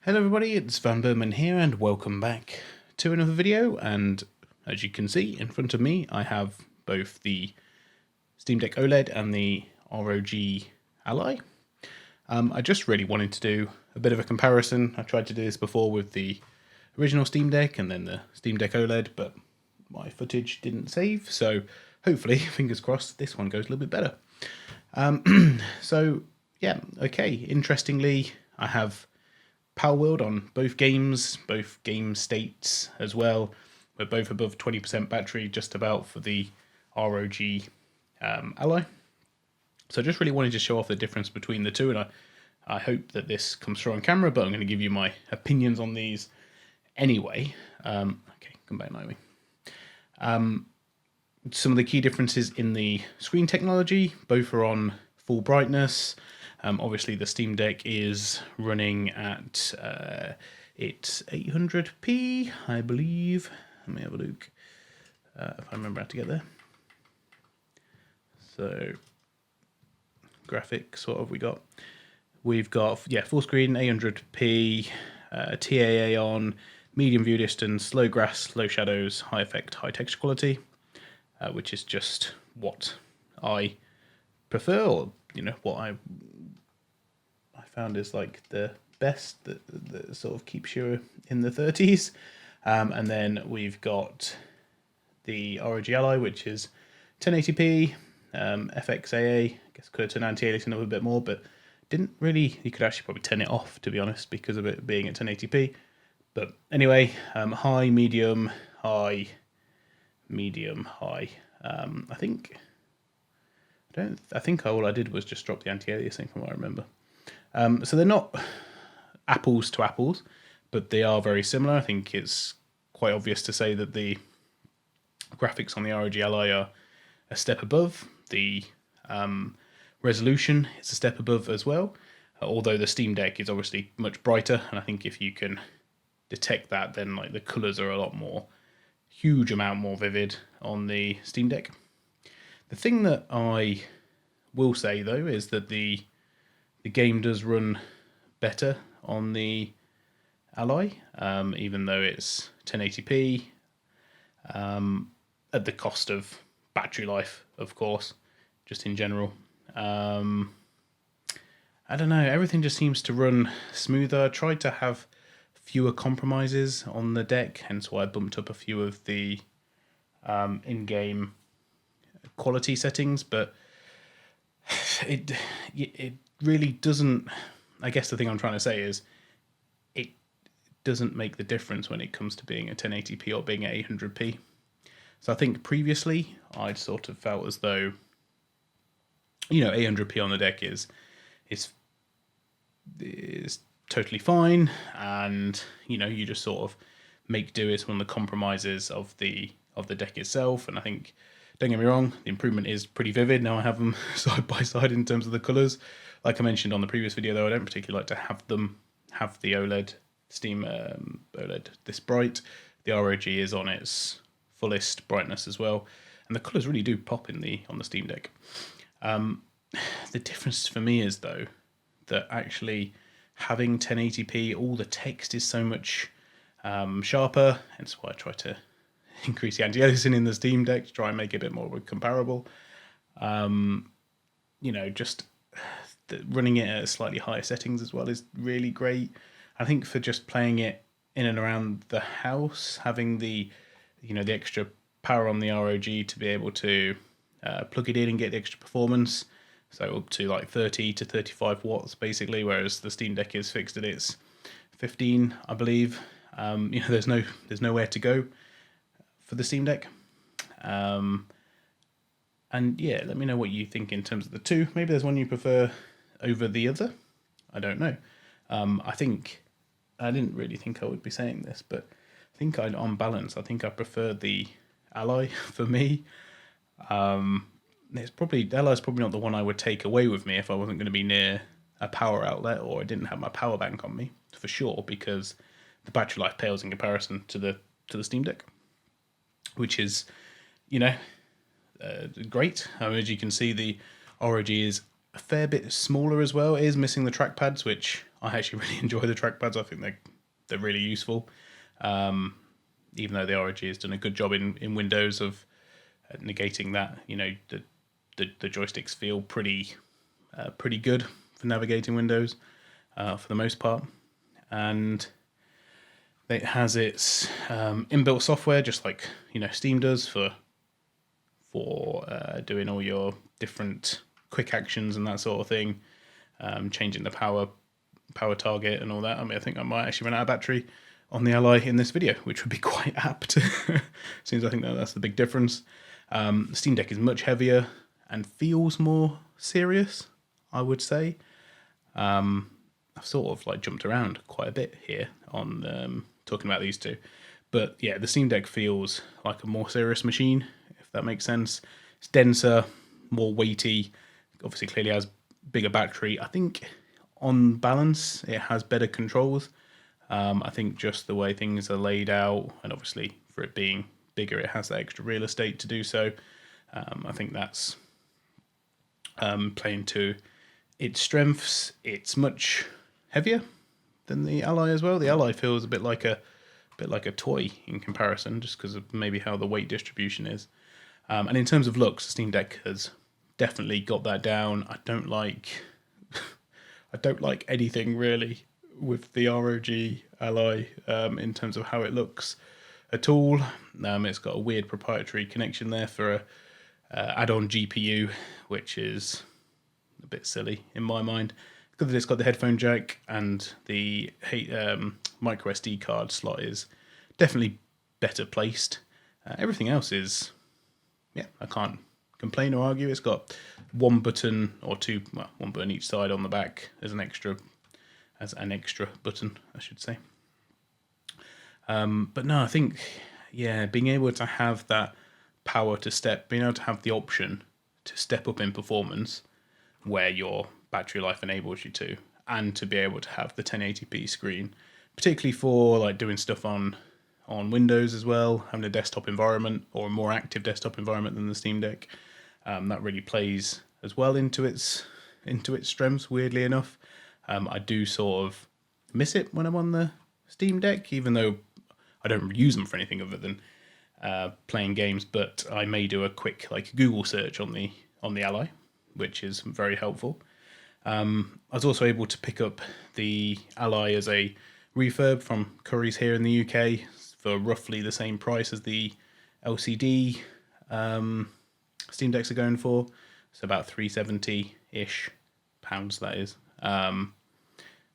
Hello everybody, it's vanburman here and welcome back to another video. And as you can see in front of me, I have both the Steam Deck OLED and the ROG Ally. I just really wanted to do a bit of a comparison. I tried to do this before with the original Steam Deck and then the Steam Deck OLED, but my footage didn't save, so hopefully, fingers crossed, this one goes a little bit better. So yeah, okay, interestingly, I have Power World on both games, both game states as well. We're both above 20% battery, just about, for the ROG Ally. So I just really wanted to show off the difference between the two, and I hope that this comes through on camera, but I'm going to give you my opinions on these anyway. Okay, come back, Naomi. Some of the key differences in the screen technology, both are on full brightness. Obviously, the Steam Deck is running at it's 800p, I believe. Let me have a look if I remember how to get there. So, graphics, what have we got? We've got, full screen, 800p, TAA on, medium view distance, low grass, low shadows, high effect, high texture quality, which is just what I prefer, or what I found is like the best, that sort of keeps you in the 30s. And then we've got the ROG Ally, which is 1080p, FXAA. I guess could have turned anti-aliasing up a bit more, but didn't really. You could actually probably turn it off, to be honest, because of it being at 1080p. But anyway, high, medium, high, medium, high. I think all I did was just drop the anti-aliasing from what I remember. So they're not apples to apples, but they are very similar. I think it's quite obvious to say that the graphics on the ROG Ally are a step above. The resolution is a step above as well, although the Steam Deck is obviously much brighter, and I think if you can detect that, then like the colours are a lot more, huge amount more vivid on the Steam Deck. The thing that I will say though is that the game does run better on the Ally, even though it's 1080p, at the cost of battery life, of course, just in general. I don't know, everything just seems to run smoother. I tried to have fewer compromises on the deck, hence why I bumped up a few of the in-game quality settings, but it really doesn't. I guess the thing I'm trying to say is it doesn't make the difference when it comes to being a 1080p or being at 800p. So I think previously I'd sort of felt as though 800p on the deck is totally fine, and you just sort of make do. It's one of the compromises of the deck itself, and I think, don't get me wrong, the improvement is pretty vivid. Now I have them side by side in terms of the colours. Like I mentioned on the previous video, though, I don't particularly like to have the OLED Steam OLED this bright. The ROG is on its fullest brightness as well, and the colours really do pop on the Steam Deck. The difference for me is though that actually having 1080p, all the text is so much sharper. Hence why I try to increase the anti-aliasing in the Steam Deck to try and make it a bit more comparable. Just running it at slightly higher settings as well is really great. I think for just playing it in and around the house, having the the extra power on the ROG to be able to plug it in and get the extra performance, so up to like 30 to 35 watts basically, whereas the Steam Deck is fixed at its 15, I believe. There's nowhere to go for the Steam Deck. And yeah, let me know what you think in terms of the two. Maybe there's one you prefer over the other. I don't know. I didn't really think I would be saying this, but I think on balance, I think I prefer the Ally for me. Ally's probably not the one I would take away with me if I wasn't going to be near a power outlet or I didn't have my power bank on me, for sure, because the battery life pales in comparison to the Steam Deck, which is, great. As you can see, the ROG is a fair bit smaller as well. It is missing the trackpads, which I actually really enjoy the trackpads. I think they're really useful. Even though the ROG has done a good job in Windows of negating that, the joysticks feel pretty good for navigating Windows for the most part. And it has its inbuilt software, just like Steam does for doing all your different quick actions and that sort of thing, changing the power target and all that. I mean, I think I might actually run out of battery on the Ally in this video, which would be quite apt. Seems I think that's the big difference. The Steam Deck is much heavier and feels more serious, I would say. I've sort of like jumped around quite a bit here on talking about these two. But yeah, the Steam Deck feels like a more serious machine, if that makes sense. It's denser, more weighty, obviously clearly has bigger battery. I think on balance, it has better controls. I think just the way things are laid out, and obviously for it being bigger, it has that extra real estate to do so. I think that's playing to its strengths. It's much heavier than the Ally as well. The Ally feels a bit like a toy in comparison, just because of maybe how the weight distribution is. And in terms of looks, the Steam Deck has definitely got that down. I don't like anything really with the ROG Ally in terms of how it looks at all. It's got a weird proprietary connection there for a add-on GPU, which is a bit silly in my mind. Because it's got the headphone jack, and the micro SD card slot is definitely better placed. Everything else is, I can't complain or argue. It's got one button or two, one button each side on the back as an extra button, I should say. But no, I think, being able to have that power to being able to have the option to step up in performance where your battery life enables you to, and to be able to have the 1080p screen, particularly for like doing stuff on Windows as well, having a desktop environment or a more active desktop environment than the Steam Deck, that really plays as well into its strengths, weirdly enough. I do sort of miss it when I'm on the Steam Deck, even though I don't use them for anything other than playing games, but I may do a quick like Google search on the Ally, which is very helpful. I was also able to pick up the Ally as a refurb from Curry's here in the UK for roughly the same price as the LCD Steam Decks are going for. So about £370-ish, that is,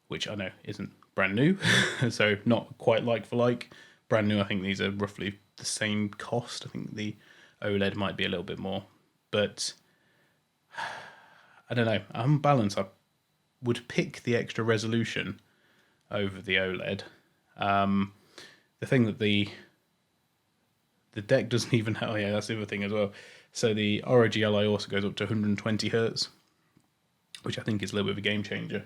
which I know isn't brand new, so not quite like for like. Brand new, I think these are roughly the same cost. I think the OLED might be a little bit more, but I don't know. On balance, I would pick the extra resolution over the OLED. The thing that the deck doesn't even have, that's the other thing as well. So the ROG Ally also goes up to 120 Hz, which I think is a little bit of a game changer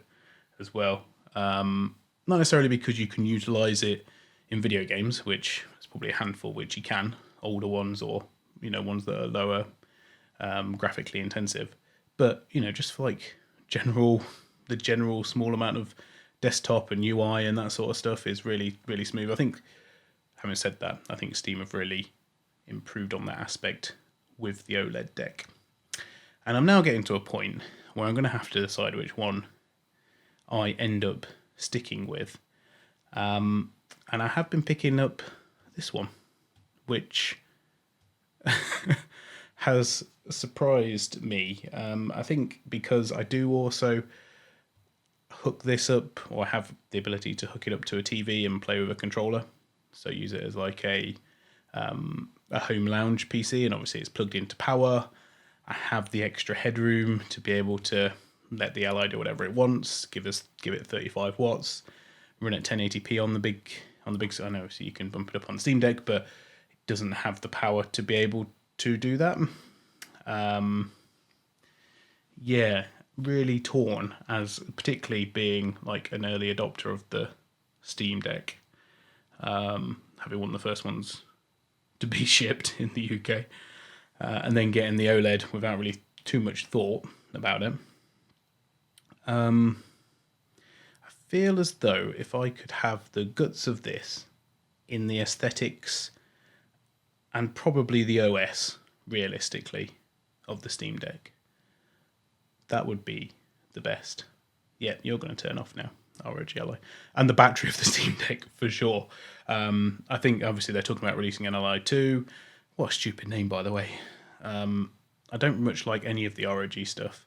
as well. Not necessarily because you can utilize it in video games, which is probably a handful which you can, older ones or ones that are lower graphically intensive, but just for like the general small amount of desktop and UI and that sort of stuff is really, really smooth. I think, having said that, I think Steam have really improved on that aspect with the OLED deck. And I'm now getting to a point where I'm going to have to decide which one I end up sticking with. And I have been picking up this one, which has surprised me. I think because I do also hook this up, or have the ability to hook it up to a TV and play with a controller. So use it as like a home lounge PC, and obviously it's plugged into power. I have the extra headroom to be able to let the Ally do whatever it wants, give it 35 watts, run at 1080p on the big. I know, so you can bump it up on the Steam Deck, but it doesn't have the power to be able to do that. Really torn, as particularly being like an early adopter of the Steam Deck, having one of the first ones to be shipped in the UK, and then getting the OLED without really too much thought about it. I feel as though if I could have the guts of this in the aesthetics and probably the OS, realistically, of the Steam Deck, that would be the best. Yeah, you're going to turn off now, ROG Ally. And the battery of the Steam Deck, for sure. I think, obviously, they're talking about releasing an Ally 2. What a stupid name, by the way. I don't much like any of the ROG stuff.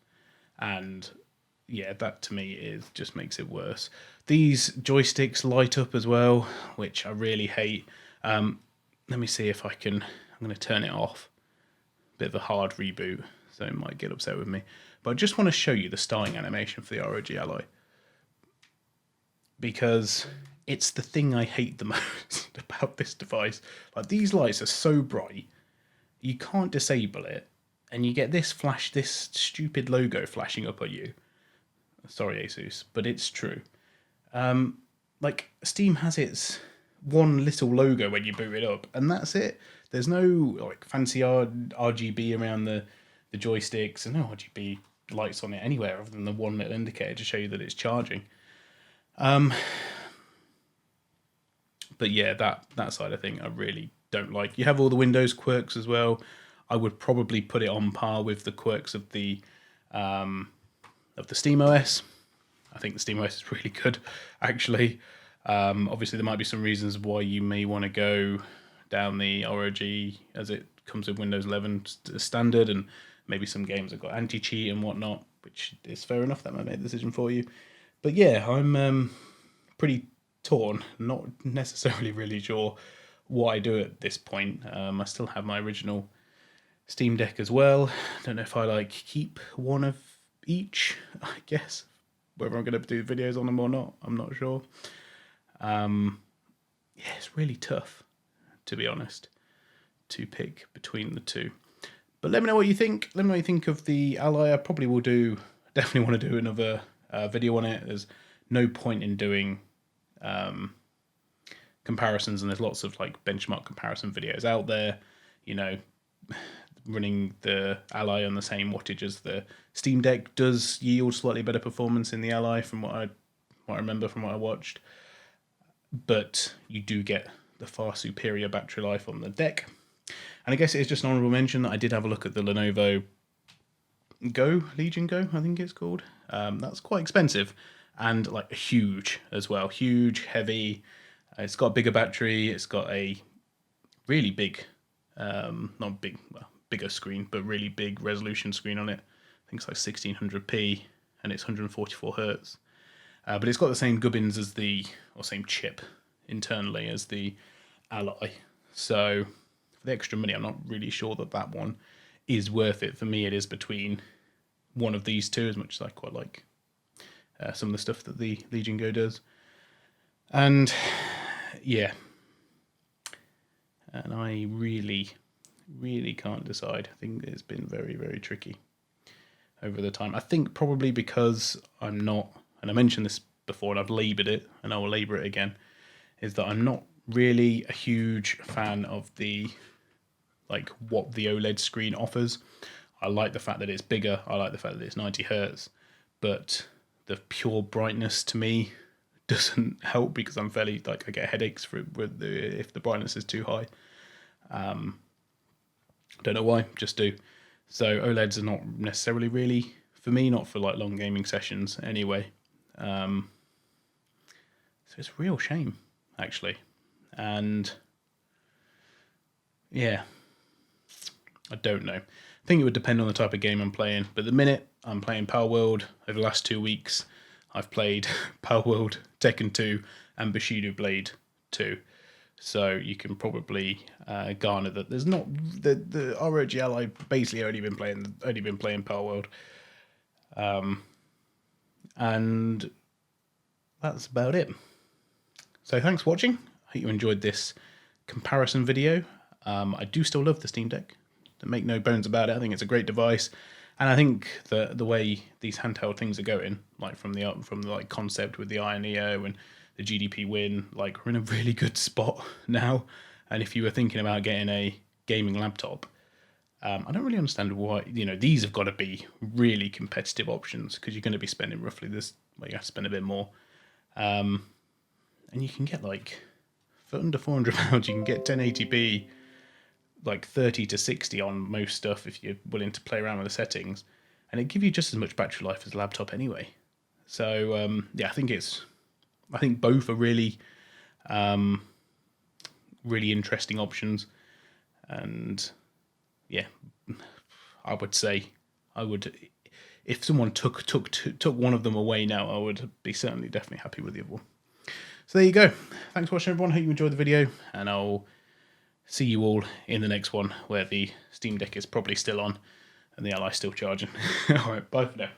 And yeah, that to me just makes it worse. These joysticks light up as well, which I really hate. Let me see if I can. I'm going to turn it off. Bit of a hard reboot, so it might get upset with me. But I just want to show you the starting animation for the ROG Ally, because it's the thing I hate the most about this device. Like, these lights are so bright, you can't disable it, and you get this stupid logo flashing up at you. Sorry, ASUS, but it's true. Like, Steam has its one little logo when you boot it up, and that's it. There's no like fancy RGB around the joysticks, and no RGB lights on it anywhere other than the one little indicator to show you that it's charging. But yeah, that side of thing I really don't like. You have all the Windows quirks as well. I would probably put it on par with the quirks of the SteamOS. I think the SteamOS is really good, actually. Obviously, there might be some reasons why you may want to go down the ROG as it comes with Windows 11 standard, and maybe some games have got anti-cheat and whatnot, which is fair enough. That might make the decision for you. But yeah, I'm pretty torn. Not necessarily really sure what I do at this point. I still have my original Steam Deck as well. Don't know if I keep one of each, I guess. Whether I'm going to do videos on them or not, I'm not sure. Yeah, it's really tough, to be honest, to pick between the two. But let me know what you think. Let me know what you think of the Ally. I probably will definitely want to do another video on it. There's no point in doing comparisons, and there's lots of benchmark comparison videos out there, running the Ally on the same wattage as the Steam Deck does yield slightly better performance in the Ally from what I remember from what I watched, but you do get the far superior battery life on the deck. And I guess it's just an honorable mention that I did have a look at the Lenovo Legion Go, I think it's called. That's quite expensive and huge as well. Huge, heavy. It's got a bigger battery. It's got a really big, not big, well, bigger screen, but really big resolution screen on it. I think it's 1600p and it's 144 hertz. But it's got the same gubbins as same chip internally as the Ally. So for the extra money, I'm not really sure that one is worth it. For me, it is between one of these two, as much as I quite like some of the stuff that the Legion Go does. And yeah, and I really can't decide. I think it's been very, very tricky over the time. I think probably because I'm not, and I mentioned this before and I've laboured it and I will labour it again, is that I'm not really a huge fan of the what the OLED screen offers. I like the fact that it's bigger. I like the fact that it's 90 hertz, but the pure brightness to me doesn't help because I'm fairly I get headaches if the brightness is too high. Don't know why, just do. So OLEDs are not necessarily really for me, not for long gaming sessions anyway. So it's a real shame, actually. And yeah, I don't know. I think it would depend on the type of game I'm playing. But at the minute, I'm playing Power World. Over the last 2 weeks, I've played Power World, Tekken 2, and Bushido Blade 2. So you can probably garner that there's not the ROG Ally basically only been playing Power World, and that's about it. So thanks for watching. I hope you enjoyed this comparison video. I do still love the Steam Deck. To make no bones about it, I think it's a great device, and I think that the way these handheld things are going, from the concept with the Iron Neo and the GDP win, we're in a really good spot now. And if you were thinking about getting a gaming laptop, I don't really understand why, these have got to be really competitive options, because you're going to be spending roughly this, well, you have to spend a bit more. And you can get for under £400, you can get 1080p, 30 to 60 on most stuff if you're willing to play around with the settings. And it gives you just as much battery life as a laptop anyway. So, yeah, I think both are really, really interesting options. And yeah, I would say if someone took one of them away now, I would be definitely happy with the other one. So there you go. Thanks for watching, everyone. Hope you enjoyed the video, and I'll see you all in the next one, where the Steam Deck is probably still on and the Ally still charging. All right, bye for now.